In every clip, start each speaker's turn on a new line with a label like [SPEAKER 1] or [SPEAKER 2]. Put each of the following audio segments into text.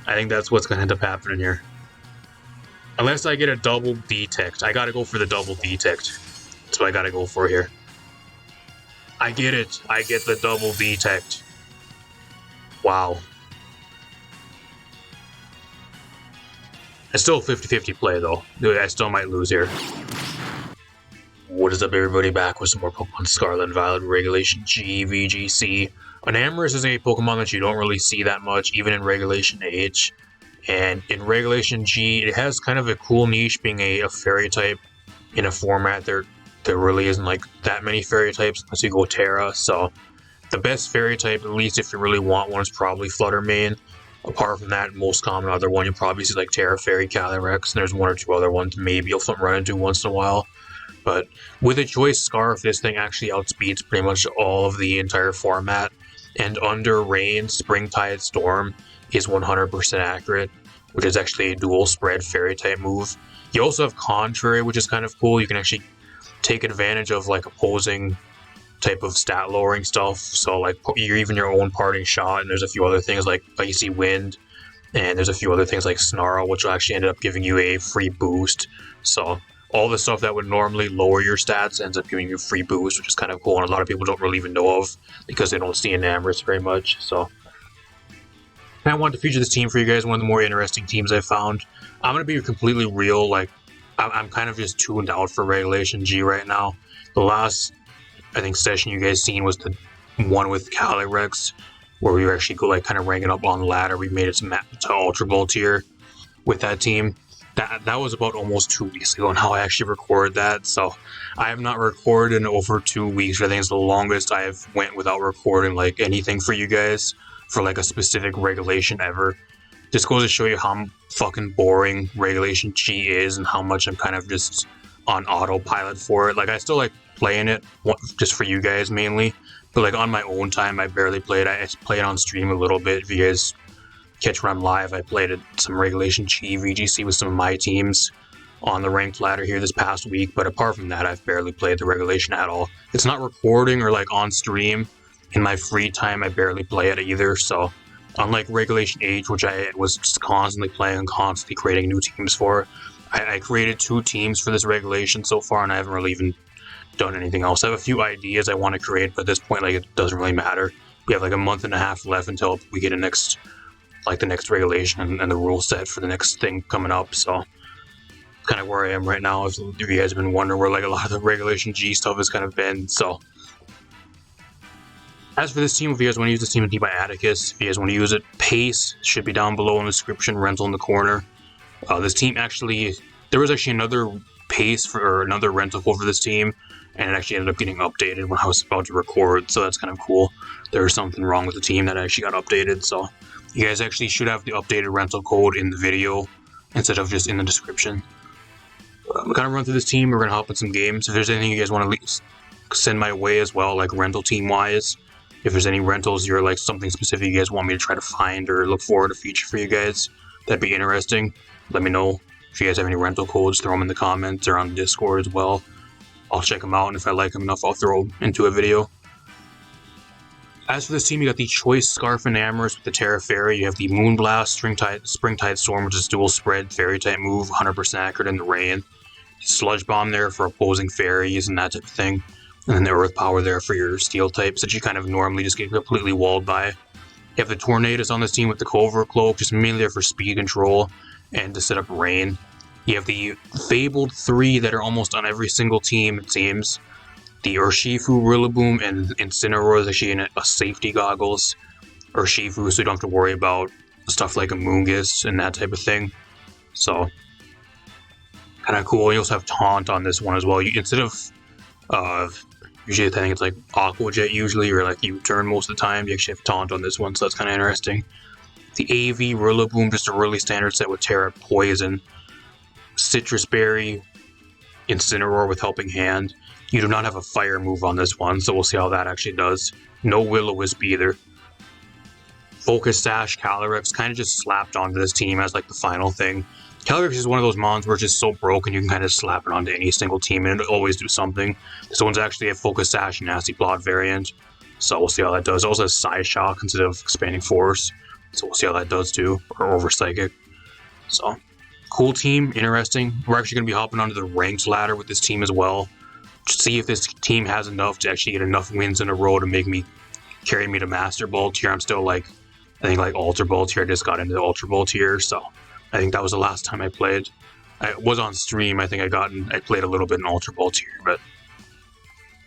[SPEAKER 1] I think that's what's going to end up happening here. Unless I get a double detect. I got to go for the double detect. That's what I got to go for here. I get it. I get the double detect. Wow. It's still a 50-50 play, though. I still might lose here. What is up, everybody? Back with some more Pokemon Scarlet and Violet Regulation G, VGC. Enamorus is a Pokemon that you don't really see that much, even in Regulation H. And in Regulation G, it has kind of a cool niche being a fairy type in a format there really isn't like that many fairy types unless you go Terra. So the best fairy type, at least if you really want one, is probably Flutter Mane. Apart from that, most common other one you'll probably see like Terra Fairy, Calyrex, and there's one or two other ones maybe you'll run into once in a while. But with a Choice Scarf, this thing actually outspeeds pretty much all of the entire format. And Under Rain, Springtide Storm is 100% accurate, which is actually a dual spread fairy type move. You also have Contrary, which is kind of cool. You can actually take advantage of like opposing type of stat lowering stuff. So like you're even your own parting shot, and there's a few other things like Icy Wind, and there's a few other things like Snarl, which will actually end up giving you a free boost. So all the stuff that would normally lower your stats ends up giving you a free boost, which is kind of cool, and a lot of people don't really even know of because they don't see Enamorus very much. So I wanted to feature this team for you guys, one of the more interesting teams I found. I'm going to be completely real, like I'm kind of just tuned out for Regulation G right now. The last, I think, session you guys seen was the one with Calyrex, where we were actually like kind of ranking up on the ladder. We made it to Ultra Ball tier with that team. That was about almost 2 weeks ago, and how I actually recorded that. So I have not recorded in over 2 weeks. I think it's the longest I have went without recording like anything for you guys for like a specific regulation ever. Just goes to show you how fucking boring Regulation G is and how much I'm kind of just on autopilot for it. Like I still like playing it just for you guys mainly, but like on my own time I barely play it. I play it on stream a little bit. If you guys catch when I'm live, I played it some Regulation G VGC with some of my teams on the ranked ladder here this past week, but apart from that I've barely played the regulation at all. It's not recording or like on stream. In my free time I barely play it either. So unlike Regulation H, which I was just constantly playing and constantly creating new teams for, I created 2 teams for this regulation so far, and I haven't really even done anything else. I have a few ideas I want to create, but at this point, like, it doesn't really matter. We have like a month and a half left until we get the next regulation and the rule set for the next thing coming up. So kind of where I am right now. If you guys have been wondering where like a lot of the Regulation G stuff has kind of been. So as for this team, if you guys want to use this team, by Atticus. If you guys want to use it, Pace should be down below in the description, rental in the corner. This team actually, there was actually another Pace or another rental for this team, and it actually ended up getting updated when I was about to record, so that's kind of cool. There was something wrong with the team that actually got updated, so you guys actually should have the updated rental code in the video instead of just in the description. I'm going to run through this team. We're going to hop in some games. If there's anything you guys want to send my way as well, like rental team-wise, if there's any rentals you're like something specific you guys want me to try to find or look forward to feature for you guys, that'd be interesting. Let me know. If you guys have any rental codes, throw them in the comments or on Discord as well. I'll check them out, and if I like them enough, I'll throw them into a video. As for this team, you got the Choice Scarf Enamorus with the Terra Fairy. You have the Moonblast, Springtide Storm, which is dual spread fairy type move, 100% accurate in the rain. Sludge Bomb there for opposing fairies and that type of thing. And then the Earth Power there for your steel types that you kind of normally just get completely walled by. You have the Tornadus on this team with the Covert Cloak, just mainly there for speed control and to set up rain. You have the Fabled 3 that are almost on every single team, it seems. The Urshifu, Rillaboom, and Incineroar is actually in a safety goggles. Urshifu, so you don't have to worry about stuff like a Moongus and that type of thing. So, kind of cool. You also have Taunt on this one as well. Instead of usually I think it's like Aqua Jet usually, or like U-turn most of the time, you actually have Taunt on this one, so that's kind of interesting. The AV Rillaboom, just a really standard set with Terra Poison. Citrus Berry, Incineroar with Helping Hand. You do not have a fire move on this one, so we'll see how that actually does. No Will-O-Wisp either. Focus Sash, Calyrex, kind of just slapped onto this team as like the final thing. Calyrex is one of those mons where it's just so broken you can kind of slap it onto any single team and it'll always do something. This one's actually a Focus Sash Nasty Plot variant, so we'll see how that does. It also has Psyshock instead of Expanding Force, So we'll see how that does too, or over Psychic. So, cool team, interesting. We're actually going to be hopping onto the ranked ladder with this team as well. To see if this team has enough to actually get enough wins in a row to make me carry me to Master Ball tier. I'm still like, I think like Ultra Ball tier. I just got into the Ultra Ball tier, so I think that was the last time I played. I was on stream. I think I played a little bit in Ultra Ball tier, but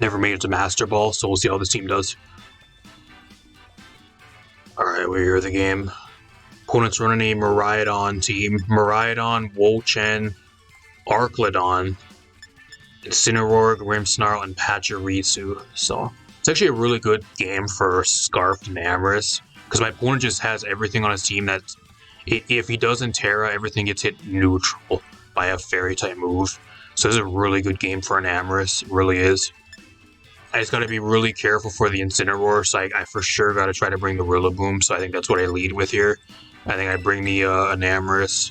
[SPEAKER 1] never made it to Master Ball. So we'll see how this team does. All right, we're here at the game. Opponent's running a Miraidon team. Miraidon, Wo-Chen, Arclodon, Incineroar, Grimmsnarl, and Pachirisu. So it's actually a really good game for Scarfed enamorus, because my opponent just has everything on his team that, if he doesn't Terra, everything gets hit neutral by a Fairy type move. So this is a really good game for enamorus. It really is. I just got to be really careful for the Incineroar, so I for sure got to try to bring the Rillaboom, so I think that's what I lead with here. I think I bring the enamorus.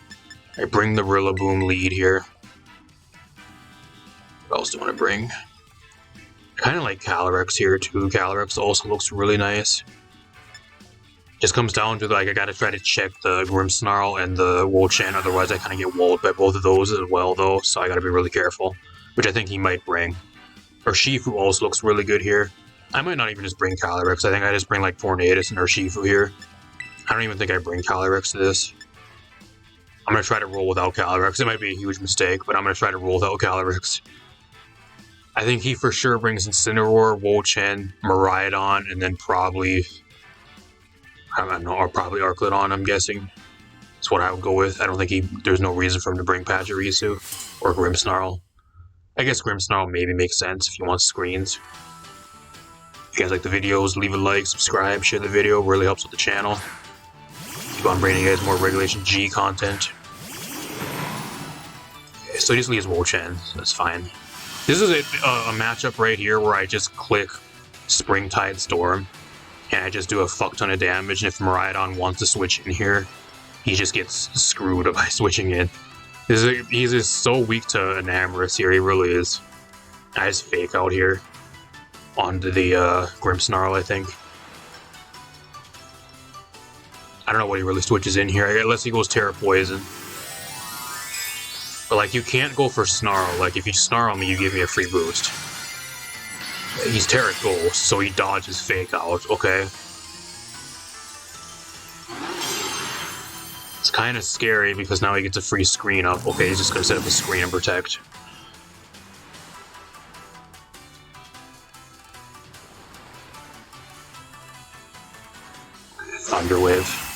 [SPEAKER 1] I bring the Rillaboom lead here. What else do I want to bring? I kind of like Calyrex here too. Calyrex also looks really nice. Just comes down to like I got to try to check the Grimmsnarl and the Wo-Chen, otherwise I kind of get walled by both of those as well though, so I got to be really careful, which I think he might bring. Urshifu also looks really good here. I might not even just bring Calyrex. I think I just bring like Tornadus and Urshifu here. I don't even think I bring Calyrex to this. I'm going to try to roll without Calyrex. It might be a huge mistake, but I'm going to try to roll without Calyrex. I think he for sure brings Incineroar, Wo-Chen, Miraidon, and then probably, I don't know, or probably Arclodon, I'm guessing. That's what I would go with. I don't think there's no reason for him to bring Pachirisu or Grimmsnarl. I guess Grimmsnarl maybe makes sense if you want screens. If you guys like the videos, leave a like, subscribe, share the video. Really helps with the channel. Keep on bringing you guys more Regulation G content. Okay, so he just leaves Wo-Chen, so that's fine. This is a matchup right here where I just click Springtide Storm, and I just do a fuck ton of damage, and if Miraidon wants to switch in here, he just gets screwed by switching in. He's just so weak to enamorus here, he really is. I just fake out here onto the Grimmsnarl, I think. I don't know what he really switches in here, unless he goes Terra Poison. But like, you can't go for Snarl. Like, if you snarl me, you give me a free boost. He's Terra Ghost, so he dodges fake out, okay. It's kind of scary because now he gets a free screen up. Okay, he's just going to set up a screen and protect. Thunderwave.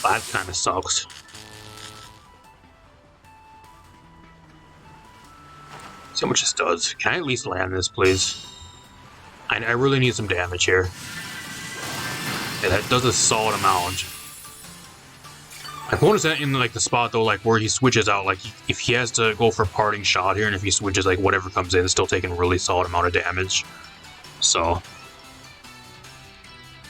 [SPEAKER 1] That kind of sucks. See how much this does. Can I at least land this, please? I really need some damage here. Yeah, that does a solid amount. My opponent's in like the spot though, like where he switches out, like if he has to go for parting shot here, and if he switches, like whatever comes in, it's still taking a really solid amount of damage. So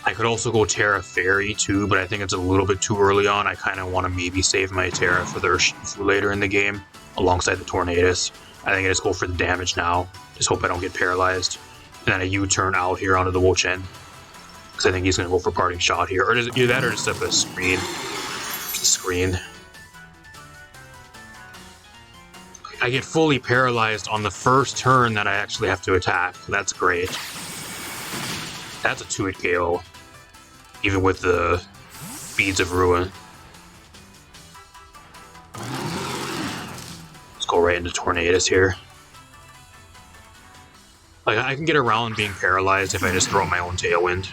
[SPEAKER 1] I could also go Terra Fairy too, but I think it's a little bit too early on. I kind of want to maybe save my Terra for the Urshifu later in the game, alongside the Tornadus. I think I just go for the damage now. Just hope I don't get paralyzed. And then a U-turn out here onto the Wo-Chen, because I think he's going to go for parting shot here, or just either that or just set up a screen. I get fully paralyzed on the first turn that I actually have to attack. That's great. That's a 2-hit KO, even with the Beads of Ruin. Let's go right into Tornadus here. Like, I can get around being paralyzed if I just throw my own Tailwind.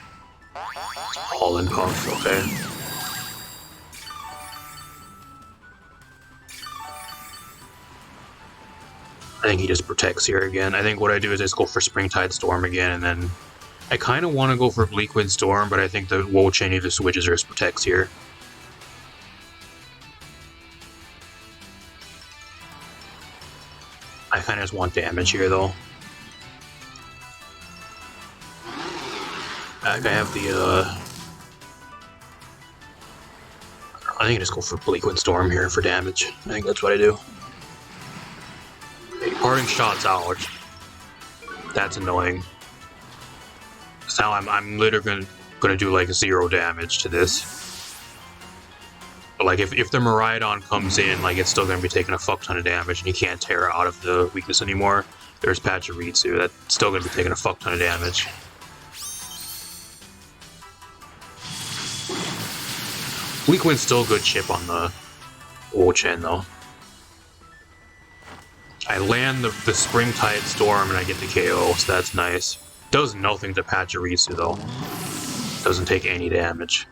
[SPEAKER 1] All in puff, okay. I think he just protects here again. I think what I do is just go for Springtide Storm again, and then I kind of want to go for Bleakwind Storm, but I think the Wo-Chen either switches or just protects here. I kind of just want damage here, though. I have the, I think I just go for Bleakwind Storm here for damage. I think that's what I do. Parting shot's out. That's annoying. So now I'm literally gonna do like 0 damage to this. But like if the Miraidon comes in, like it's still gonna be taking a fuck ton of damage and you can't tear out of the weakness anymore. There's Pachirisu, that's still gonna be taking a fuck ton of damage. Weak Wind's still a good chip on the Ochen though. I land the Springtide Storm and I get the KO, so that's nice. Does nothing to Pachirisu though. Doesn't take any damage.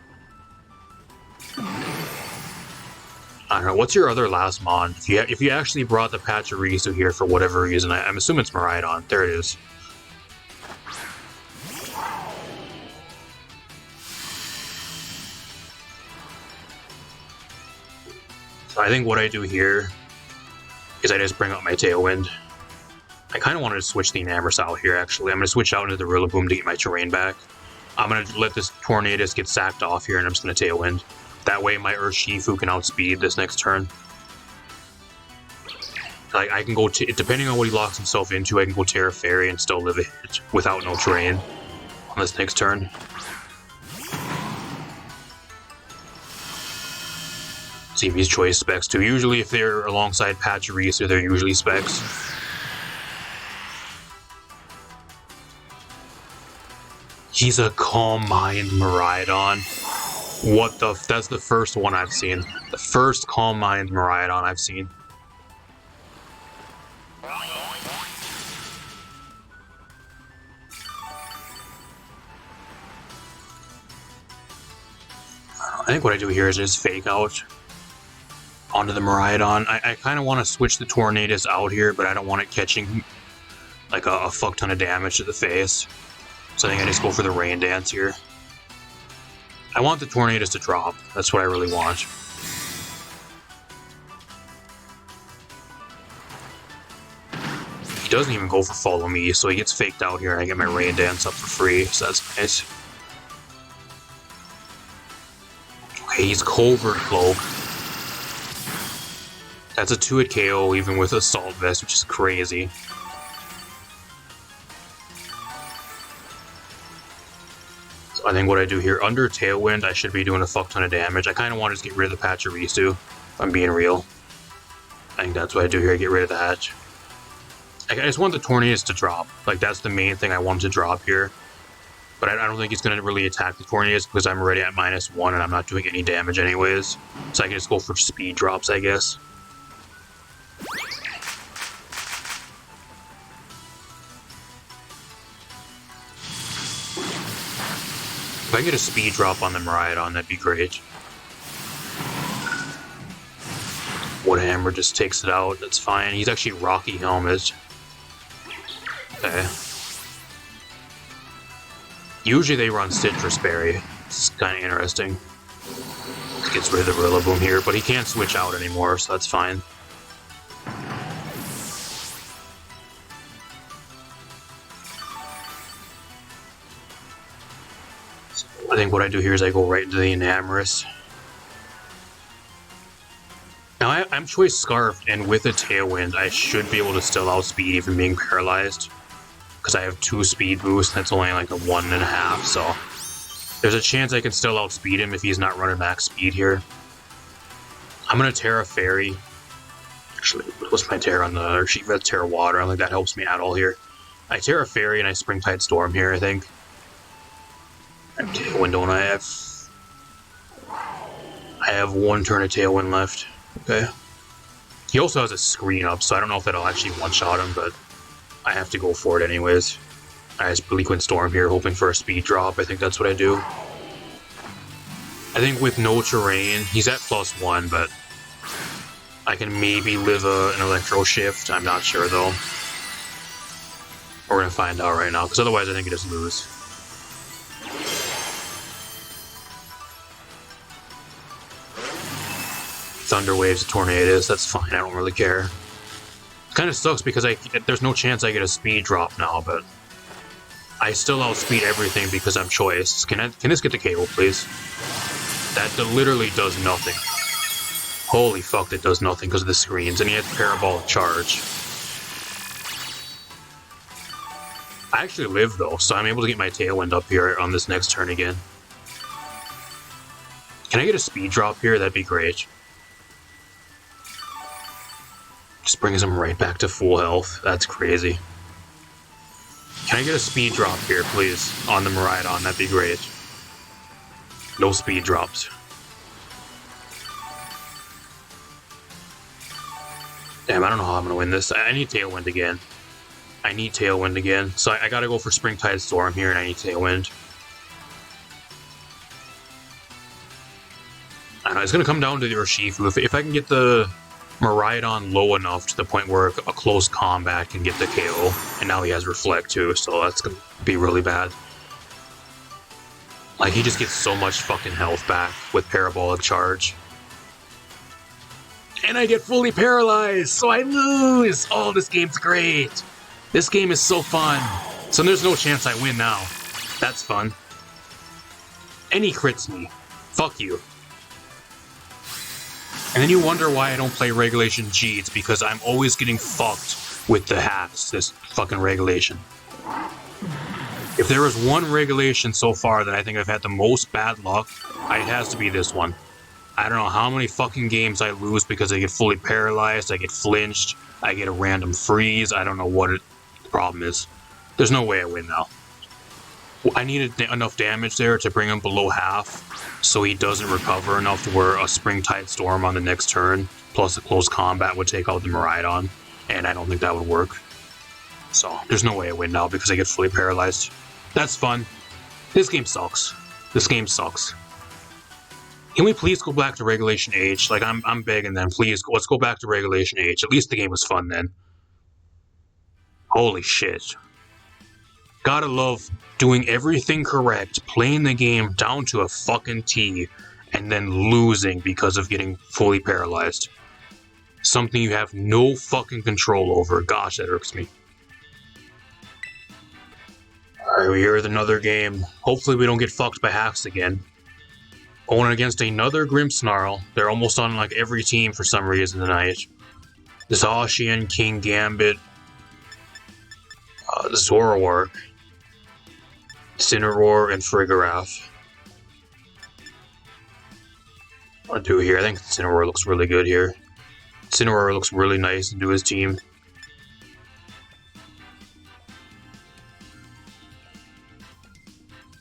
[SPEAKER 1] I don't know, what's your other last mon? If you actually brought the Pachirisu here for whatever reason, I'm assuming it's Miraidon. There it is. So I think what I do here is I just bring up my Tailwind. I kind of wanted to switch the enamorus out here, actually. I'm going to switch out into the Rillaboom to get my terrain back. I'm going to let this Tornadus get sacked off here, and I'm just going to Tailwind. That way my Urshifu can outspeed this next turn. Like, I can go, depending on what he locks himself into, I can go Terra Fairy and still live a hit without no terrain on this next turn. See if he's choice specs too. Usually if they're alongside Pachirisu, they're usually specs. He's a Calm Mind Miraidon. What the f- that's the first one I've seen. The first Calm Mind Miraidon I've seen. I think what I do here is just fake out onto the Miraidon. I kind of want to switch the Tornadus out here, but I don't want it catching like a fuck ton of damage to the face. So I think I just go for the Rain Dance here. I want the Tornadus to drop. That's what I really want. He doesn't even go for Follow Me, so he gets faked out here and I get my Rain Dance up for free, so that's nice. Okay, he's Covert Cloak. That's a 2-hit KO even with Assault Vest, which is crazy. I think what I do here, under Tailwind, I should be doing a fuck ton of damage. I kind of want to just get rid of the Pachirisu, if I'm being real. I think that's what I do here, I get rid of that. I just want the Tornadus to drop. Like, that's the main thing I want him to drop here. But I don't think he's going to really attack the Tornadus because I'm already at -1 and I'm not doing any damage anyways. So I can just go for speed drops, I guess. If I get a speed drop on the Miraidon, that'd be great. Wood Hammer just takes it out, that's fine. He's actually Rocky Helmet. Okay. Usually they run Citrus Berry. It's kind of interesting. Gets rid of the Rillaboom here, but he can't switch out anymore, so that's fine. I think what I do here is I go right into the enamorus. Now I'm choice Scarfed, and with a Tailwind, I should be able to still outspeed even being paralyzed. Because I have 2 speed boosts, and that's only like a 1.5, so there's a chance I can still outspeed him if he's not running max speed here. I'm gonna Terra Fairy. Actually, what's my Terra on the Urshifu? That's Terra Water. I don't think that helps me at all here. I Terra Fairy and I Springtide Storm here, I think. I'm Tailwind, don't I? I have 1 turn of Tailwind left. Okay. He also has a screen up, so I don't know if that'll actually one-shot him, but I have to go for it anyways. I just Bleak Wind Storm here, hoping for a speed drop. I think that's what I do. I think with no terrain, he's at +1, but I can maybe live an Electro Shift. I'm not sure, though. We're going to find out right now, because otherwise I think I just lose. Thunder Waves to Tornadus, that's fine, I don't really care. It kind of sucks because there's no chance I get a speed drop now, but I still outspeed everything because I'm choice. Can this get the KO, please? That literally does nothing. Holy fuck, that does nothing because of the screens, and he has Parabolic Charge. I actually live though, so I'm able to get my Tailwind up here on this next turn again. Can I get a speed drop here? That'd be great. Just brings him right back to full health. That's crazy. Can I get a speed drop here, please? On the Miraidon, that'd be great. No speed drops. Damn, I don't know how I'm gonna win this. I need Tailwind again. I need Tailwind again. So I gotta go for Springtide Storm here, and I need Tailwind. I don't know, it's gonna come down to the Urshifu. If I can get the Miraidon low enough to the point where a close combat can get the KO, and now he has Reflect too, so that's gonna be really bad. Like, he just gets so much fucking health back with Parabolic Charge. And I get fully paralyzed, so I lose! Oh, this game's great! This game is so fun! So there's no chance I win now. That's fun. And he crits me. Fuck you. And then you wonder why I don't play Regulation G. It's because I'm always getting fucked with the hacks, this fucking regulation. If there was one regulation so far that I think I've had the most bad luck, it has to be this one. I don't know how many fucking games I lose because I get fully paralyzed, I get flinched, I get a random freeze, I don't know what the problem is. There's no way I win now. I needed enough damage there to bring him below half, so he doesn't recover enough to where a Springtide Storm on the next turn, plus a close combat would take out the Miraidon, and I don't think that would work. So, there's no way I win now because I get fully paralyzed. That's fun. This game sucks. This game sucks. Can we please go back to Regulation H? Like, I'm begging them, please, let's go back to Regulation H. At least the game was fun then. Holy shit. Gotta love doing everything correct, playing the game down to a fucking T, and then losing because of getting fully paralyzed. Something you have no fucking control over. Gosh, that irks me. Alright, we're here with another game. Hopefully we don't get fucked by hacks again. Going against another Grimmsnarl. They're almost on like every team for some reason tonight. Zacian, King Gambit, Zoroark, Cineroar, and Farigiraf. I'll do here. I think Cineroar looks really good here. Cineroar looks really nice into his team.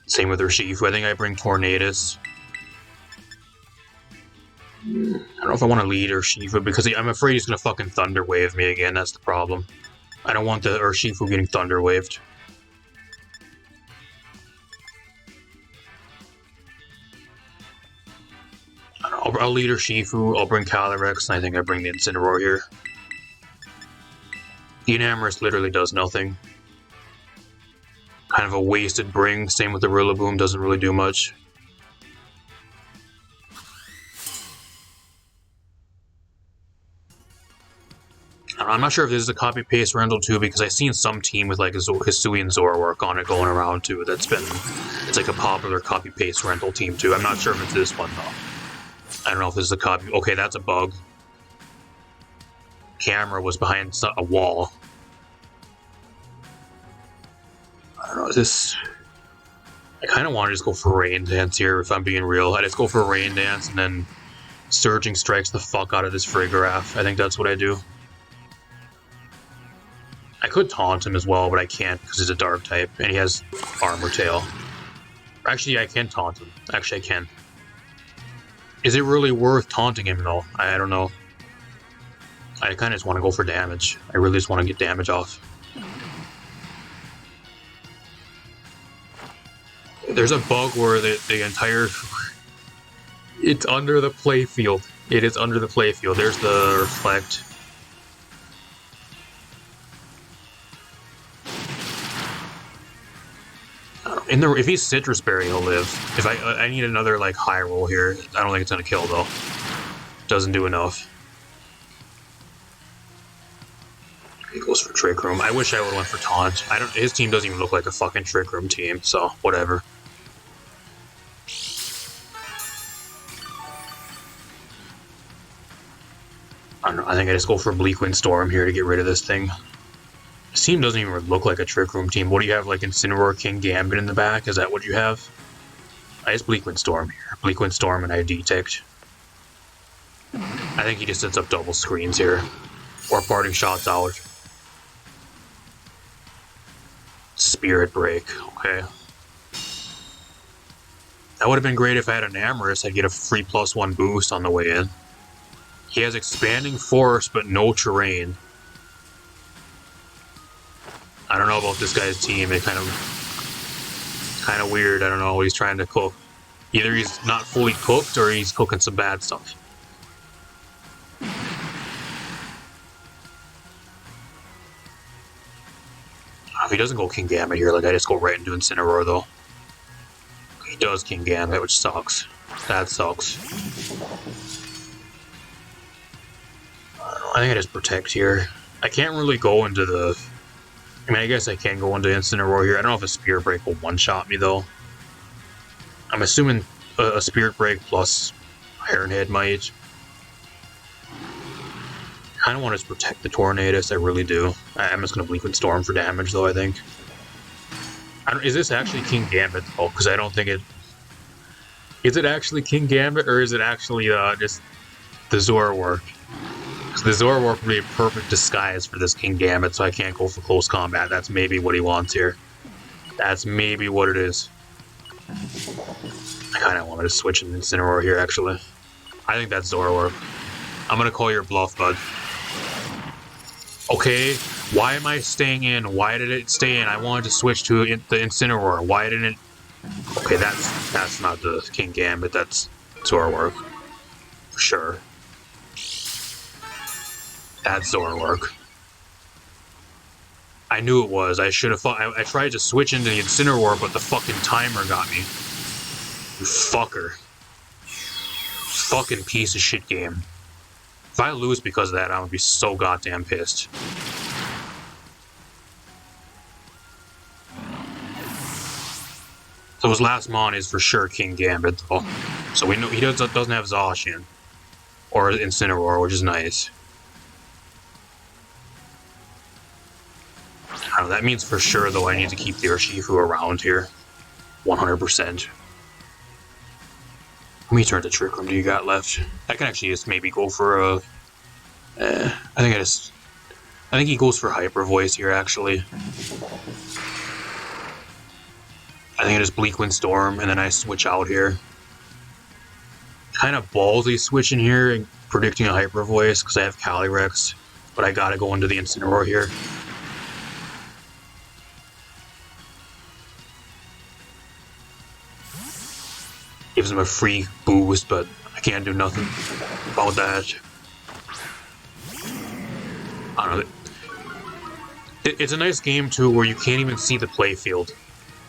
[SPEAKER 1] Same with Urshifu. I think I bring Tornadus. I don't know if I want to lead Urshifu because I'm afraid he's going to fucking Thunder Wave me again. That's the problem. I don't want the Urshifu getting Thunder Waved. I'll lead Urshifu, I'll bring Calyrex, and I think I bring the Incineroar here. The enamorus literally does nothing. Kind of a wasted bring, same with the Rillaboom, doesn't really do much. I'm not sure if this is a copy-paste rental too, because I've seen some team with like a Hisuian Zoroark on it going around too. It's like a popular copy-paste rental team too. I'm not sure if it's this one though. I don't know if this is a copy. Okay, that's a bug. Camera was behind a wall. I don't know, is this... I kind of want to just go for Rain Dance here, if I'm being real. I just go for Rain Dance and then Surging Strikes the fuck out of this Farigiraf. I think that's what I do. I could taunt him as well, but I can't because he's a Dark type and he has Armor Tail. Actually, I can taunt him. Actually, I can. Is it really worth taunting him though? I don't know. I kind of just want to go for damage. I really just want to get damage off. There's a bug where the entire... It's under the playfield. It is under the playfield. There's the Reflect. If he's Citrus Berry, he'll live. If I need another like high roll here. I don't think it's gonna kill though. Doesn't do enough. He goes for Trick Room. I wish I would have went for Taunt. His team doesn't even look like a fucking Trick Room team, so whatever. I don't know. I think I just go for Bleakwind Storm here to get rid of this thing. This team doesn't even look like a Trick Room team. What do you have, like Incineroar, King Gambit in the back? Is that what you have? I just Bleak Wind Storm here. Bleak Wind Storm and I Detect. I think he just sets up double screens here. Or parting shots out. Spirit Break, okay. That would have been great if I had enamorus. I'd get a free +1 boost on the way in. He has expanding force, but no terrain. I don't know about this guy's team. It kind of weird. I don't know what he's trying to cook. Either he's not fully cooked or he's cooking some bad stuff. If he doesn't go King Gambit here, like I just go right into Incineroar though. He does King Gambit, which sucks. That sucks. I think I just protect here. I can't really go into the... I mean, I guess I can go into Incineroar here. I don't know if a Spirit Break will one-shot me, though. I'm assuming a Spirit Break plus Iron Head might. I kind of want to protect the Tornadus, I really do. I'm just going to Bleak Wind Storm for damage, though, I think. Is this actually King Gambit, though? Because I don't think it... Is it actually King Gambit, or is it actually just the Zoroark? The Zoroark would be a perfect disguise for this King Gambit, so I can't go for close combat. That's maybe what he wants here. That's maybe what it is. I kind of wanted to switch in Incineroar here, actually. I think that's Zoroark. I'm going to call your bluff, bud. Okay, why am I staying in? Why did it stay in? I wanted to switch to the Incineroar. Why didn't it... Okay, that's not the King Gambit. That's Zoroark. For sure. That's Zoroark. I knew it was. I should have thought. I tried to switch into the Incineroar, but the fucking timer got me. You fucker. Fucking piece of shit game. If I lose because of that, I'm gonna be so goddamn pissed. So his last mon is for sure King Gambit, though. So we know he doesn't have Zacian. Or Incineroar, which is nice. Oh, that means for sure, though, I need to keep the Urshifu around here. 100%. How many turns of Trick Room do you got left? I can actually just maybe go for a... I think he goes for Hyper Voice here, actually. I think I just Bleak Wind Storm, and then I switch out here. Kind of ballsy switching here and predicting a Hyper Voice, because I have Calyrex, but I gotta go into the Incineroar here. Gives him a free boost, but I can't do nothing about that. I don't know. It's a nice game, too, where you can't even see the playfield.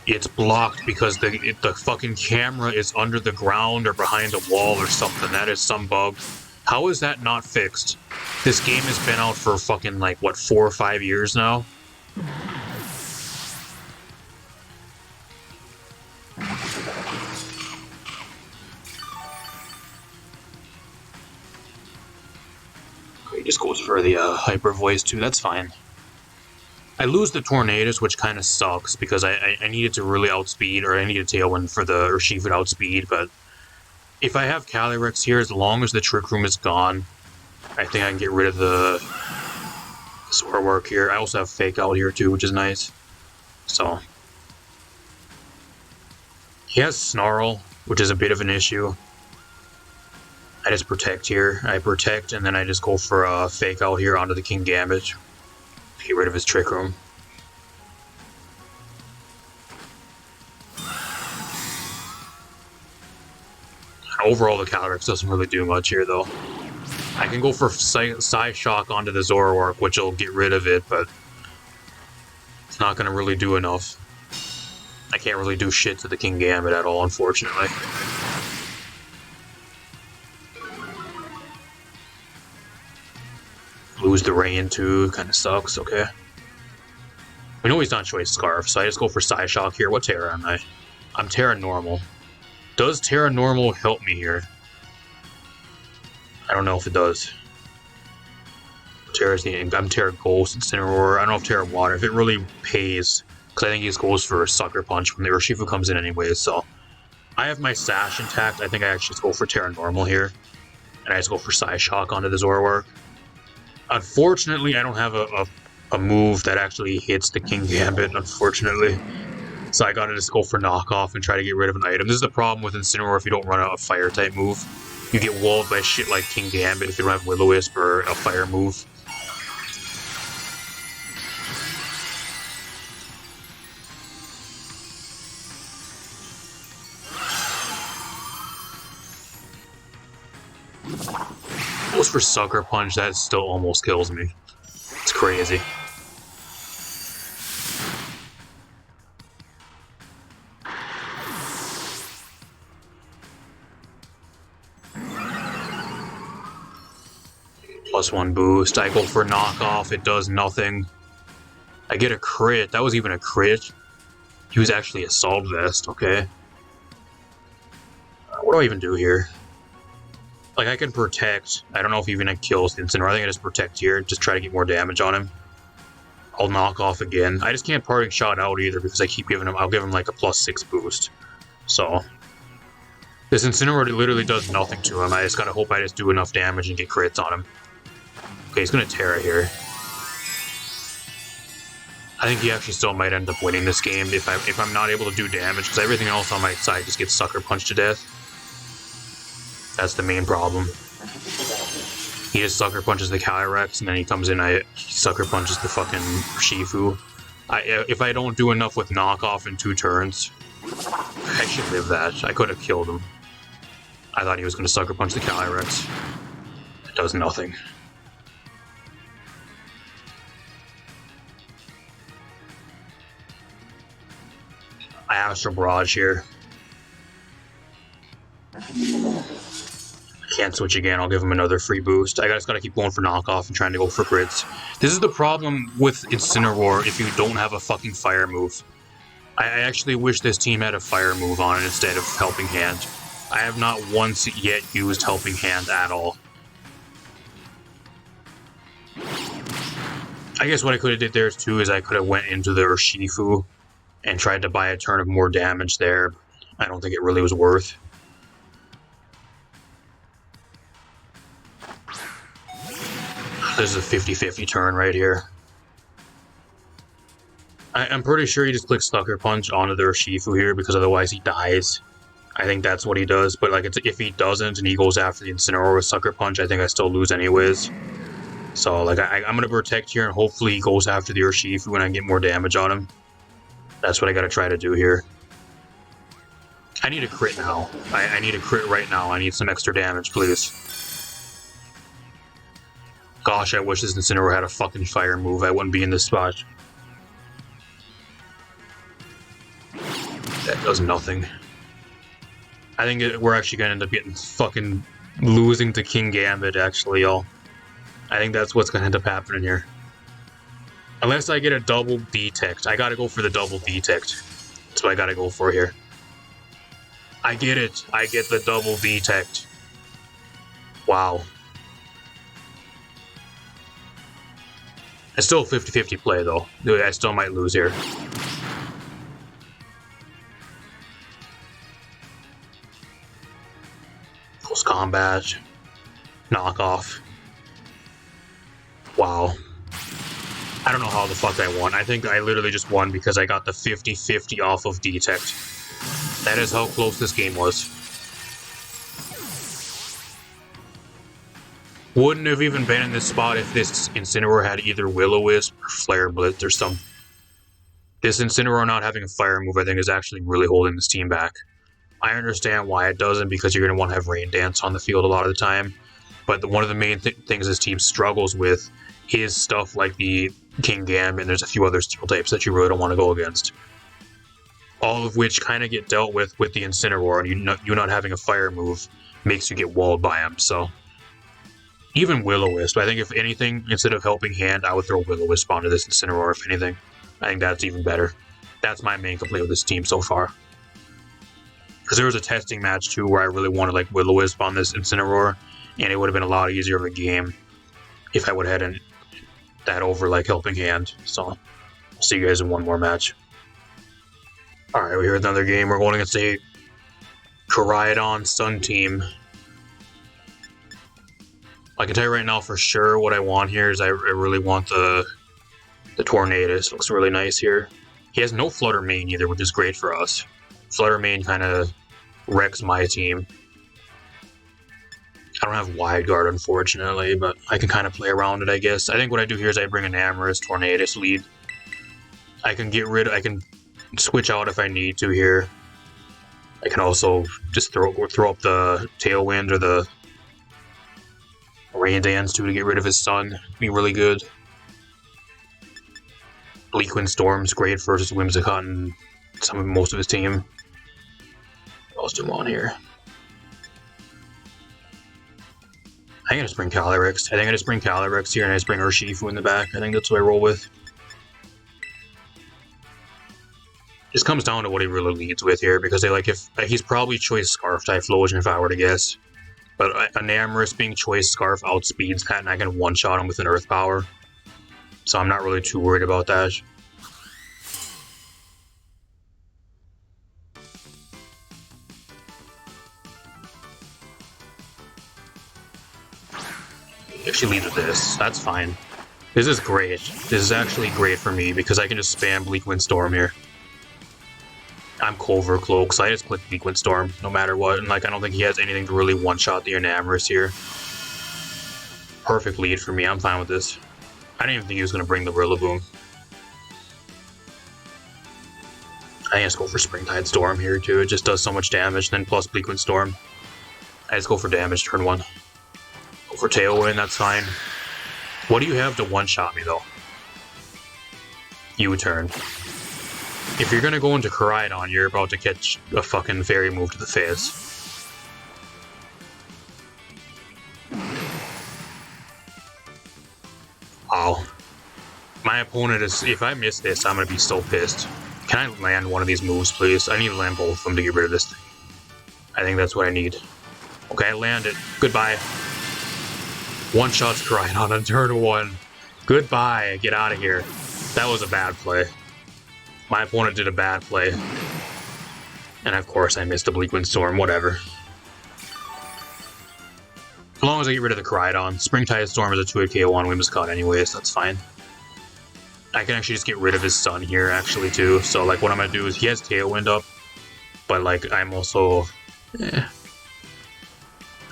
[SPEAKER 1] It's blocked because the fucking camera is under the ground or behind a wall or something. That is some bug. How is that not fixed? This game has been out for fucking, like, what, 4 or 5 years now? He just goes for the Hyper Voice too, that's fine. I lose the Tornadus, which kind of sucks, because I needed to really outspeed, or I need a Tailwind for the Urshifu to outspeed, but if I have Calyrex here, as long as the Trick Room is gone, I think I can get rid of the Zoroark here. I also have Fake Out here too, which is nice. So he has Snarl, which is a bit of an issue. I just protect here. I protect, and then I just go for a Fake Out here onto the King Gambit. Get rid of his Trick Room. Overall, the Calyrex doesn't really do much here, though. I can go for Psyshock onto the Zoroark, which will get rid of it, but it's not going to really do enough. I can't really do shit to the King Gambit at all, unfortunately. Lose the rain too, kind of sucks, okay. We know he's not Choice Scarf, so I just go for Psyshock here. What Terra am I? I'm Terra Normal. Does Terra Normal help me here? I don't know if it does. I'm Terra Ghost, Incineroar. I don't know if Terra Water, if it really pays, because I think he just goes for a Sucker Punch when the Urshifu comes in anyway, so I have my Sash intact. I think I actually just go for Terra Normal here. And I just go for Psyshock onto the Zoroark. Unfortunately, I don't have a move that actually hits the King Gambit, unfortunately. So I gotta just go for knockoff and try to get rid of an item. This is the problem with Incineroar if you don't run a fire-type move. You get walled by shit like King Gambit if you don't have Will-O-Wisp or a fire move. Goes for Sucker Punch, that still almost kills me. It's crazy. +1 boost. I go for knockoff. It does nothing. I get a crit. That was even a crit. He was actually Assault Vest. Okay. What do I even do here? Like, I can protect. I don't know if even it kills Incineroar. I think I just protect here. Just try to get more damage on him. I'll knock off again. I just can't parting shot out either because I keep giving him. I'll give him like a +6 boost. So this Incineroar literally does nothing to him. I just gotta hope I just do enough damage and get crits on him. Okay, he's gonna Terra here. I think he actually still might end up winning this game if I'm not able to do damage because everything else on my side just gets Sucker Punched to death. That's the main problem. He just Sucker Punches the Calyrex and then he comes in. He Sucker Punches the fucking Shifu. If I don't do enough with knockoff in 2 turns, I should live that. I could have killed him. I thought he was going to Sucker Punch the Calyrex. It does nothing. I Astral Barrage here. I can't switch again. I'll give him another free boost. I just gotta keep going for knockoff and trying to go for crits. This is the problem with Incineroar if you don't have a fucking fire move. I actually wish this team had a fire move on it instead of Helping Hand. I have not once yet used Helping Hand at all. I guess what I could have did there too is I could have went into the Urshifu and tried to buy a turn of more damage there. I don't think it really was worth. This is a 50-50 turn right here. I'm pretty sure he just clicks Sucker Punch onto the Urshifu here because otherwise he dies. I think that's what he does, but like if he doesn't and he goes after the Incineroar with Sucker Punch, I think I still lose anyways. So like I'm gonna protect here and hopefully he goes after the Urshifu and I get more damage on him. That's what I gotta try to do here. I need a crit now. I need a crit right now. I need some extra damage, please. Gosh, I wish this Incineroar had a fucking fire move. I wouldn't be in this spot. That does nothing. I think we're actually gonna end up getting fucking losing to King Gambit, actually, y'all. I think that's what's gonna end up happening here. Unless I get a double detect. I gotta go for the double detect. That's what I gotta go for here. I get it. I get the double detect. Wow. It's still a 50-50 play, though. I still might lose here. Close combat. Knockoff. Wow. I don't know how the fuck I won. I think I literally just won because I got the 50-50 off of detect. That is how close this game was. Wouldn't have even been in this spot if this Incineroar had either Will-O-Wisp or Flare Blitz or something. This Incineroar not having a fire move, I think, is actually really holding this team back. I understand why it doesn't, because you're going to want to have Rain Dance on the field a lot of the time. But one of the main things this team struggles with is stuff like the King Gambit, and there's a few other steel types that you really don't want to go against. All of which kind of get dealt with the Incineroar, and you not having a fire move makes you get walled by him, so... Even Will-O-Wisp. I think if anything, instead of Helping Hand, I would throw Will-O-Wisp onto this Incineroar, if anything. I think that's even better. That's my main complaint with this team so far. Because there was a testing match, too, where I really wanted, like, Will-O-Wisp on this Incineroar, and it would have been a lot easier of a game if I would have had that over, like, Helping Hand. So, I'll see you guys in one more match. Alright, we're here with another game. We're going against a Koraidon Sun Team. I can tell you right now for sure what I want here is I really want the Tornadus. Looks really nice here. He has no Flutter Mane either, which is great for us. Flutter Mane kind of wrecks my team. I don't have Wide Guard, unfortunately, but I can kind of play around it, I guess. I think what I do here is I bring enamorus, Tornadus lead. I can I can switch out if I need to here. I can also just throw up the Tailwind or the Rain Dance too to get rid of his sun. Be really good. Bleakwind Storm's great versus Whimsicott and most of his team. What else do I want here? I think I just bring Calyrex. I think I just bring Calyrex here and I just bring Urshifu in the back. I think that's what I roll with. Just comes down to what he really leads with here, because he's probably choice Scarf Typhlosion if I were to guess. But Enamorus being choice Scarf outspeeds that, and I can one-shot him with an Earth Power. So I'm not really too worried about that. If she leads with this, that's fine. This is great. This is actually great for me because I can just spam Bleakwind Storm here. I'm Culver Cloak, so I just click Bleakwind Storm no matter what, and I don't think he has anything to really one-shot the Enamorus here. Perfect lead for me, I'm fine with this. I didn't even think he was going to bring the Rillaboom. I just go for Springtide Storm here too, it just does so much damage, then plus Bleakwind Storm. I just go for damage turn 1. Go for Tailwind, that's fine. What do you have to one-shot me though? U-turn. If you're gonna go into Koraidon, you're about to catch a fucking fairy move to the face. Wow. My opponent is... If I miss this, I'm gonna be so pissed. Can I land one of these moves, please? I need to land both of them to get rid of this thing. I think that's what I need. Okay, I landed. Goodbye. One-shots Koraidon on turn 1. Goodbye. Get out of here. That was a bad play. My opponent did a bad play. And of course I missed the Bleakwind Storm, whatever. As long as I get rid of the Koraidon. Springtide Storm is a 2-hit KO on Whimsicott anyways, that's fine. I can actually just get rid of his sun here actually too. So what I'm gonna do is he has Tailwind up, but I'm also... I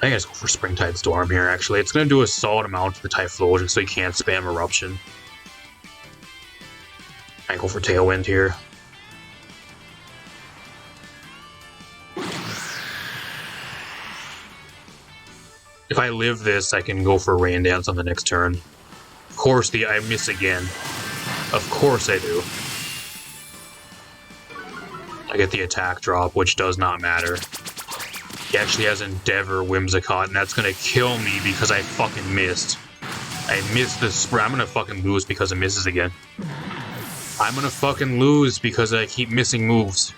[SPEAKER 1] think I just go for Springtide Storm here actually. It's gonna do a solid amount to the Typhlosion so he can't spam Eruption. I go for Tailwind here. If I live this, I can go for Rain Dance on the next turn. Of course, I miss again. Of course I do. I get the attack drop, which does not matter. He actually has Endeavor Whimsicott, and that's gonna kill me because I fucking missed. I missed the sprint. I'm gonna fucking lose because it misses again. I'm gonna fucking lose because I keep missing moves.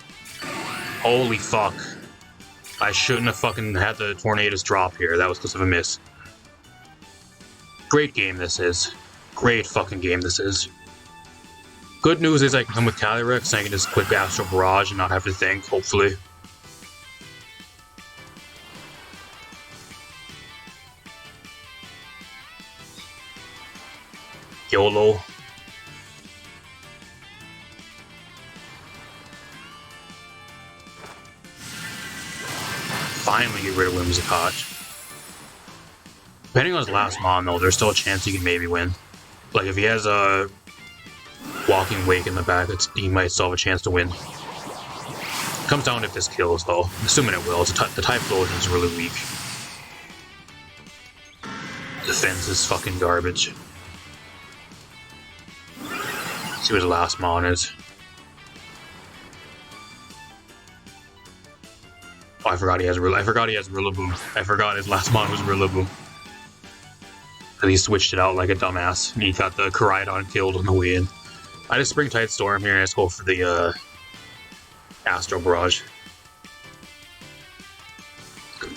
[SPEAKER 1] Holy fuck. I shouldn't have fucking had the Tornadus drop here. That was because of a miss. Great game this is. Great fucking game this is. Good news is I can come with Calyrex and I can just click Astral Barrage and not have to think, hopefully. YOLO. Finally get rid of Whimsicott. Depending on his last mon though, there's still a chance he can maybe win. If he has a Walking Wake in the back, he might still have a chance to win. Comes down to if this kills though. Assuming it will. The Typhlosion is really weak. Defense is fucking garbage. Let's see what his last mon is. Oh, I forgot he has Rillaboom. I forgot his last mon was Rillaboom. And he switched it out like a dumbass. And he got the Koraidon killed on the way in. I just Springtide Storm here and I just go for the Astral Barrage.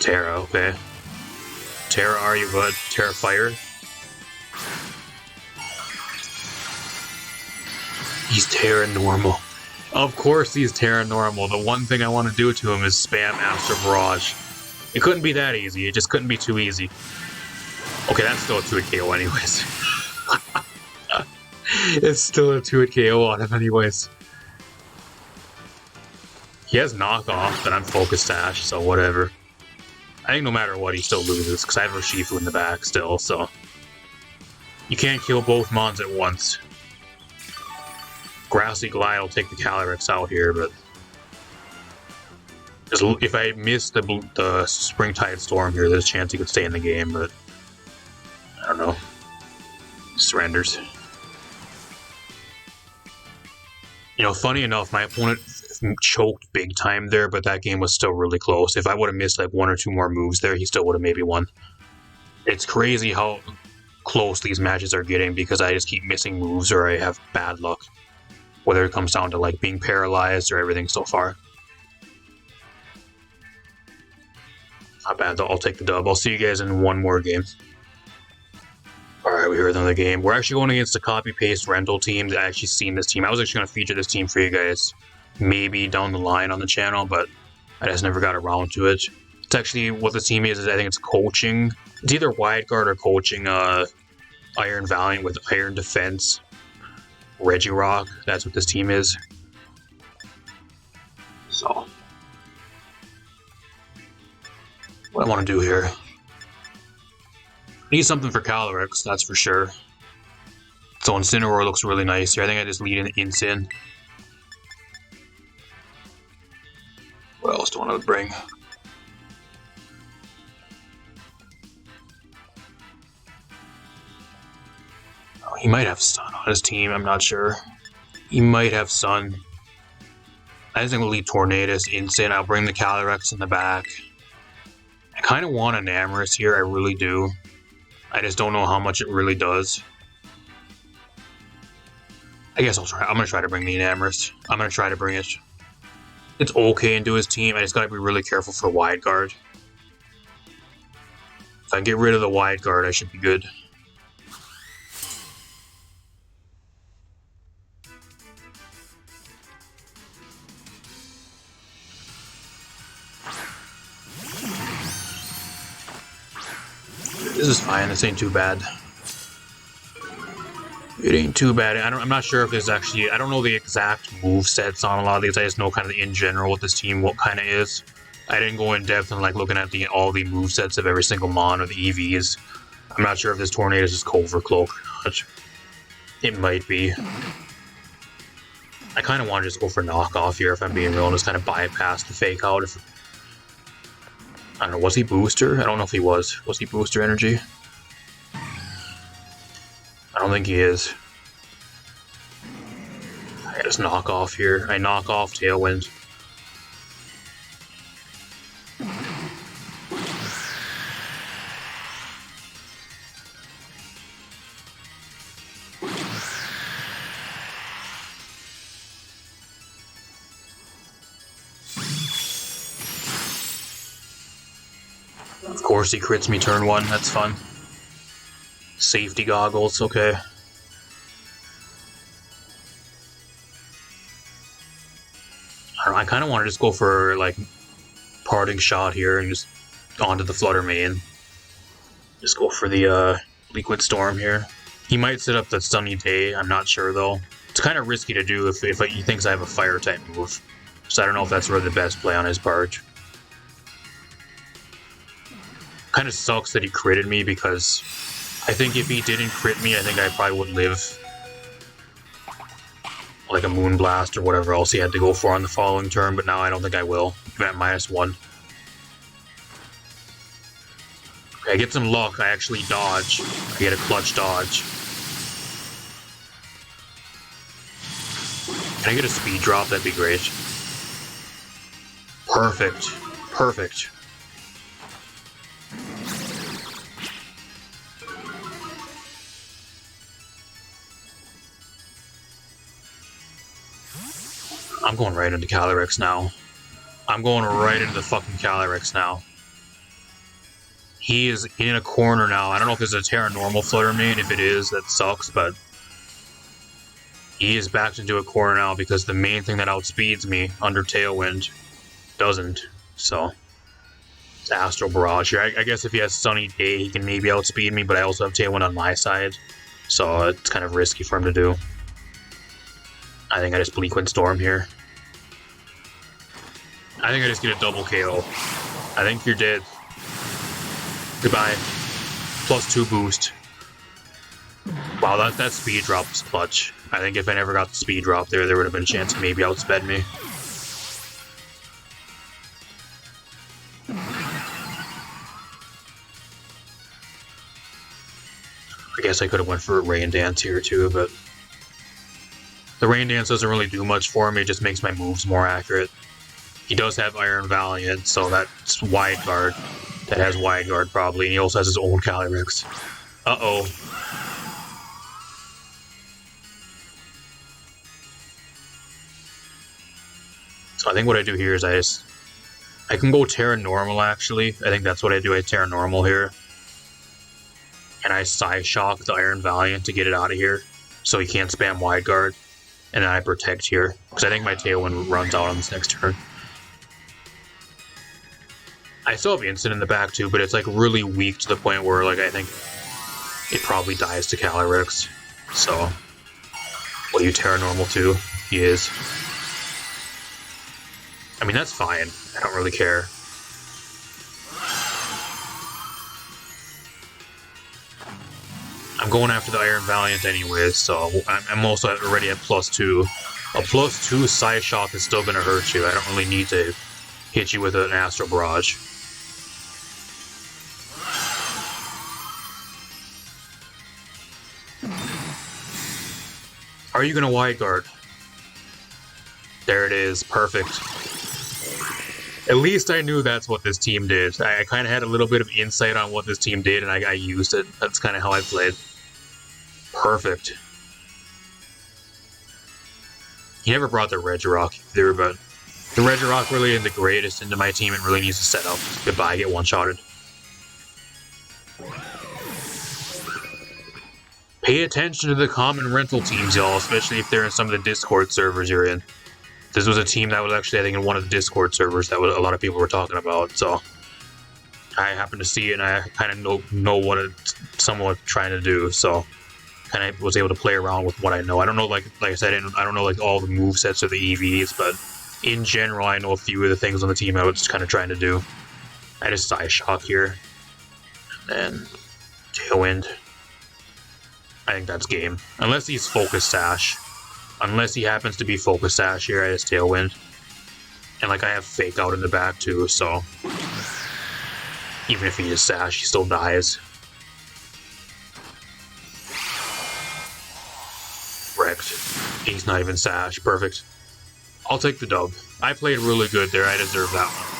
[SPEAKER 1] Terra, okay. Terra, are you bud? Terra Fire. He's Terra Normal. Of course he's Terra Normal. The one thing I want to do to him is spam Astro Barrage. It couldn't be that easy. It just couldn't be too easy. Okay, that's still a 2-hit KO anyways. It's still a 2-hit KO on him anyways. He has knockoff, but I'm focused Sash, so whatever. I think no matter what, he still loses, because I have Urshifu in the back still, so... You can't kill both Mons at once. Grassy Glide will take the Calyrex out here, but... if I miss the Springtide Storm here, there's a chance he could stay in the game, but... I don't know. Surrenders. You know, funny enough, my opponent choked big time there, but that game was still really close. If I would have missed like 1 or 2 more moves there, he still would have maybe won. It's crazy how close these matches are getting because I just keep missing moves or I have bad luck. Whether it comes down to like being paralyzed or everything so far. Not bad though, I'll take the dub. I'll see you guys in one more game. Alright, we heard another game. We're actually going against the copy-paste rental team. I actually seen this team. I was actually going to feature this team for you guys maybe down the line on the channel, but I just never got around to it. It's actually, what the team is I think it's coaching. It's either wide guard or coaching Iron Valiant with Iron Defense. Regirock, that's what this team is. So, what I want to do here. Need something for Calyrex, that's for sure. So Incineroar looks really nice here. I think I just lead in Incin. What else do I want to bring? Oh, he might have Sun on his team, I'm not sure. He might have Sun. I just think we'll lead Tornadus, Incin. I'll bring the Calyrex in the back. I kind of want enamorus here, I really do. I just don't know how much it really does. I guess I'll try. I'm going to try to bring the enamorus. I'm going to try to bring it. It's okay into his team. I just got to be really careful for wide guard. If I get rid of the wide guard, I should be good. This is fine. This ain't too bad. It ain't too bad. I'm not sure if there's actually... I don't know the exact move sets on a lot of these. I just know kind of in general what this team what kind of is. I didn't go in depth and like looking at all the move sets of every single Mon or the EVs. I'm not sure if this Tornadus is Cover Cloak or not. It might be. I kind of want to just go for knockoff here if I'm being real and just kind of bypass the fake out. I don't know, was he booster? I don't know if he was. Was he booster energy? I don't think he is. I just knock off here. I knock off Tailwind. Of course he crits me turn 1, that's fun. Safety goggles, okay. I don't know, I kind of want to just go for, like, parting shot here and just onto the Flutter Mane. Just go for the, Liquid Storm here. He might set up the Sunny Day, I'm not sure though. It's kind of risky to do if he thinks I have a Fire type move. So I don't know if that's really the best play on his part. Kind of sucks that he critted me because I think if he didn't crit me, I think I probably would live like a Moonblast or whatever else he had to go for on the following turn, but now I don't think I will. I'm at -1. Okay, I get some luck. I actually dodge. I get a clutch dodge. Can I get a speed drop? That'd be great. Perfect. Perfect. I'm going right into Calyrex now. I'm going right into the fucking Calyrex now. He is in a corner now. I don't know if it's a Terra Normal Flutter Mane. If it is, that sucks, but... He is backed into a corner now because the main thing that outspeeds me under Tailwind doesn't. So it's Astral Barrage here. I guess if he has Sunny Day, he can maybe outspeed me, but I also have Tailwind on my side. So it's kind of risky for him to do. I think I just Bleak Wind Storm here. I think I just get a double KO. I think you're dead. Goodbye. +2 boost. Wow, that speed drop was clutch. I think if I never got the speed drop there would have been a chance to maybe outsped me. I guess I could have went for a Rain Dance here too, but the Rain Dance doesn't really do much for me, it just makes my moves more accurate. He does have Iron Valiant, so that's Wide Guard. That has Wide Guard probably, and he also has his own Calyrex. Uh-oh. So I think what I do here is I can go Terra Normal actually. I think that's what I do, I Terra Normal here. And I Psyshock the Iron Valiant to get it out of here, so he can't spam Wide Guard. And then I Protect here, because I think my Tailwind runs out on this next turn. I still have Instant in the back too, but it's like really weak to the point where like I think it probably dies to Calyrex. So, will you Terra Normal too? He is. I mean, that's fine. I don't really care. I'm going after the Iron Valiant anyways, so I'm also already at +2. A +2 Psyshock is still going to hurt you. I don't really need to hit you with an Astral Barrage. Are you going to Wide Guard? There it is. Perfect. At least I knew that's what this team did. I kind of had a little bit of insight on what this team did, and I used it. That's kind of how I played. Perfect. He never brought the Regirock either, but the Regirock really isn't the greatest into my team. It really needs to set up. Goodbye, get one-shotted. Pay attention to the common rental teams, y'all, especially if they're in some of the Discord servers you're in. This was a team that was actually, I think, in one of the Discord servers that a lot of people were talking about, so I happened to see it, and I kind of know what it's somewhat trying to do, so kind of was able to play around with what I know. I don't know, like I said, I don't know like all the movesets or the EVs, but in general, I know a few of the things on the team I was just kind of trying to do. I just Psyshock here, and then Tailwind. I think that's game. Unless he's Focus Sash. Unless he happens to be Focus Sash here, I just Tailwind. And like I have Fake Out in the back too, so even if he is Sash, he still dies. Wrecked. He's not even Sash. Perfect. I'll take the dub. I played really good there. I deserve that one.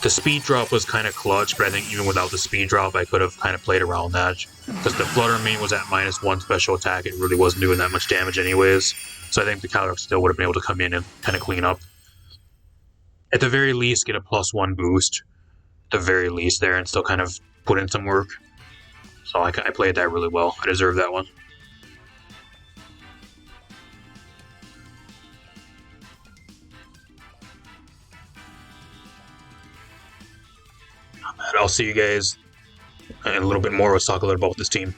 [SPEAKER 1] The speed drop was kind of clutch, but I think even without the speed drop, I could have kind of played around that. Because the Flutter Mane was at -1 special attack, it really wasn't doing that much damage anyways. So I think the Calyrex still would have been able to come in and kind of clean up. At the very least, get a +1 boost. At the very least there, and still kind of put in some work. So I played that really well. I deserve that one. I'll see you guys in a little bit more. Let's talk a little about this team.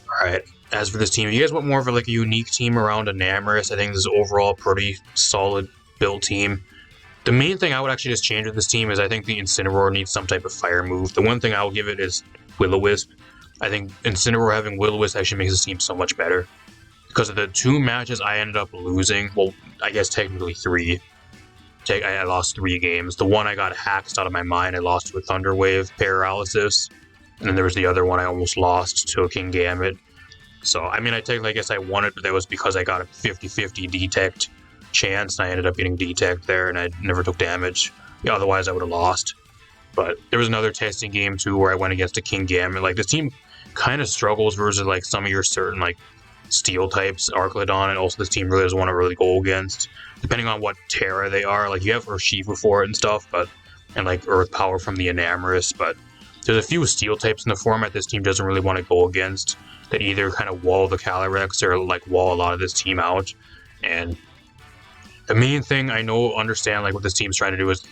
[SPEAKER 1] Alright, as for this team, if you guys want more of like a unique team around enamorus, I think this is overall a pretty solid build team. The main thing I would actually just change with this team is I think the Incineroar needs some type of fire move. The one thing I will give it is Will-O-Wisp. I think Incineroar having Will-O-Wisp actually makes this team so much better. Because of the 2 matches I ended up losing, well, I guess technically 3. I lost 3 games. The one I got hacked out of my mind, I lost to a Thunder Wave paralysis. And then there was the other one I almost lost to a King Gambit. So, I mean, I guess I won it, but that was because I got a 50-50 detect chance, and I ended up getting detect there, and I never took damage. Yeah, otherwise, I would have lost. But there was another testing game, too, where I went against a King Gambit. Like, this team kind of struggles versus, like, some of your certain, like, Steel types, Arclodon, and also this team really doesn't want to really go against, depending on what Terra they are. Like, you have Urshifu for it and stuff, but, and like Earth Power from the Enamorus, but There's a few steel types in the format this team doesn't really want to go against, that either kind of wall the Calyrex or like wall a lot of this team out. And the main thing I understand like what this team's trying to do is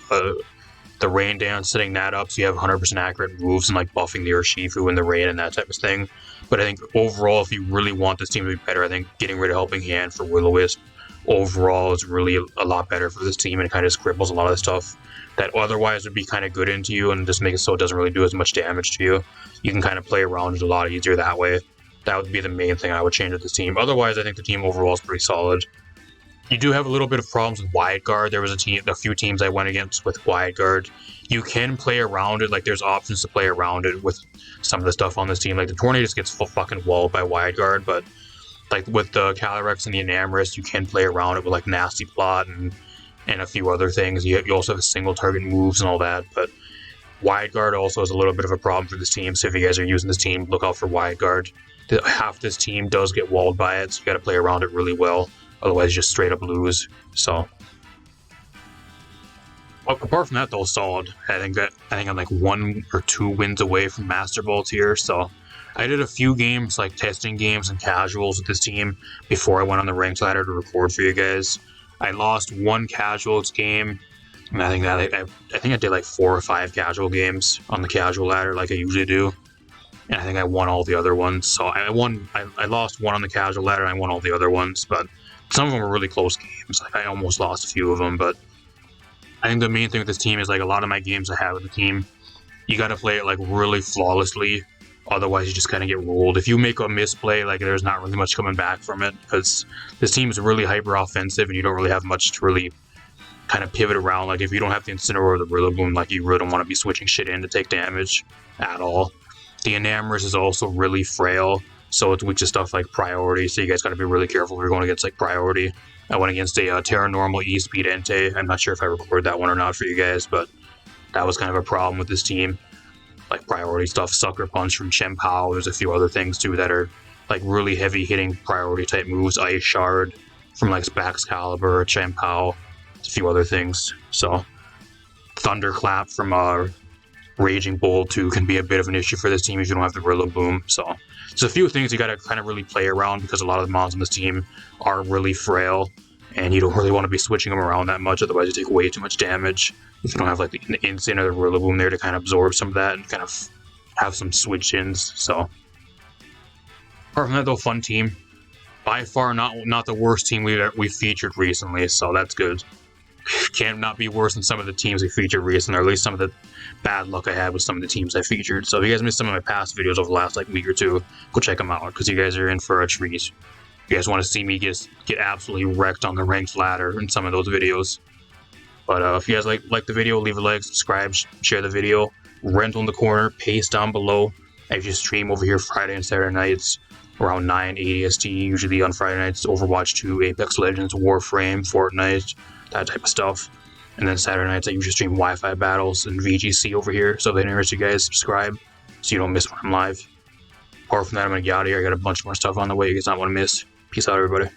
[SPEAKER 1] the rain dance, setting that up so you have 100% accurate moves and like buffing the Urshifu in the rain and that type of thing. But I think overall, if you really want this team to be better, I think getting rid of Helping Hand for Will-O-Wisp overall is really a lot better for this team, and it kind of scribbles a lot of the stuff that otherwise would be kind of good into you and just make it so it doesn't really do as much damage to you. You can kind of play around it a lot easier that way. That would be the main thing I would change with this team. Otherwise, I think the team overall is pretty solid. You do have a little bit of problems with wide guard. There was a few teams I went against with wide guard. You can play around it, like there's options to play around it with some of the stuff on this team. Like the Tornadus gets fucking walled by wide guard, but like with the Calyrex and the Enamorus, you can play around it with like Nasty Plot and a few other things. You also have single target moves and all that, but wide guard also is a little bit of a problem for this team. So if you guys are using this team, look out for wide guard. Half this team does get walled by it, so you got to play around it really well. Otherwise, you just straight up lose. So, well, apart from that, though, solid. I think I'm like 1 or 2 wins away from Master Vault here. So, I did a few games, like testing games and casuals with this team before I went on the ranked ladder to record for you guys. I lost 1 casuals game, and I think I did like 4 or 5 casual games on the casual ladder, like I usually do. And I think I won all the other ones. So I lost 1 on the casual ladder, and I won all the other ones, but some of them were really close games. Like I almost lost a few of them, but I think the main thing with this team is like a lot of my games I have with the team, you got to play it like really flawlessly. Otherwise, you just kind of get rolled. If you make a misplay, like there's not really much coming back from it, because this team is really hyper offensive and you don't really have much to really kind of pivot around. Like if you don't have the Incineroar or the Rillaboom, like you really don't want to be switching shit in to take damage at all. The Enamorus is also really frail, so it's weak to stuff like Priority, so you guys got to be really careful if you're going against like Priority. I went against a Terra Normal E-Speed Entei. I'm not sure if I recorded that one or not for you guys, but that was kind of a problem with this team. Like Priority stuff, Sucker Punch from Chien-Pao. There's a few other things too that are like really heavy hitting Priority type moves. Ice Shard from like Baxcalibur, Chien-Pao, a few other things. So Thunderclap from Raging Bull too can be a bit of an issue for this team if you don't have the Rillaboom. So there's a few things you got to kind of really play around, because a lot of the mons on this team are really frail, and you don't really want to be switching them around that much. Otherwise, you take way too much damage if you don't have like the Insane or the Rillaboom there to kind of absorb some of that and kind of have some switch-ins. So apart from that, though, fun team. By far, not the worst team we've featured recently, so that's good. Can't not be worse than some of the teams we featured recently, or at least some of the bad luck I had with some of the teams I featured. So if you guys missed some of my past videos over the last like week or two, go check them out, because you guys are in for a treat. If you guys want to see me get absolutely wrecked on the ranked ladder in some of those videos. But if you guys like the video, leave a like, subscribe, share the video. Rental in the corner, paste down below. I just stream over here Friday and Saturday nights around 9 AST, usually on Friday nights, Overwatch 2, Apex Legends, Warframe, Fortnite, that type of stuff. And then Saturday nights I usually stream Wi-Fi battles and VGC over here, so if that interests you guys, subscribe so you don't miss when I'm live. Apart from that, I'm going to get out of here. I got a bunch more stuff on the way you guys not want to miss. Peace out, everybody.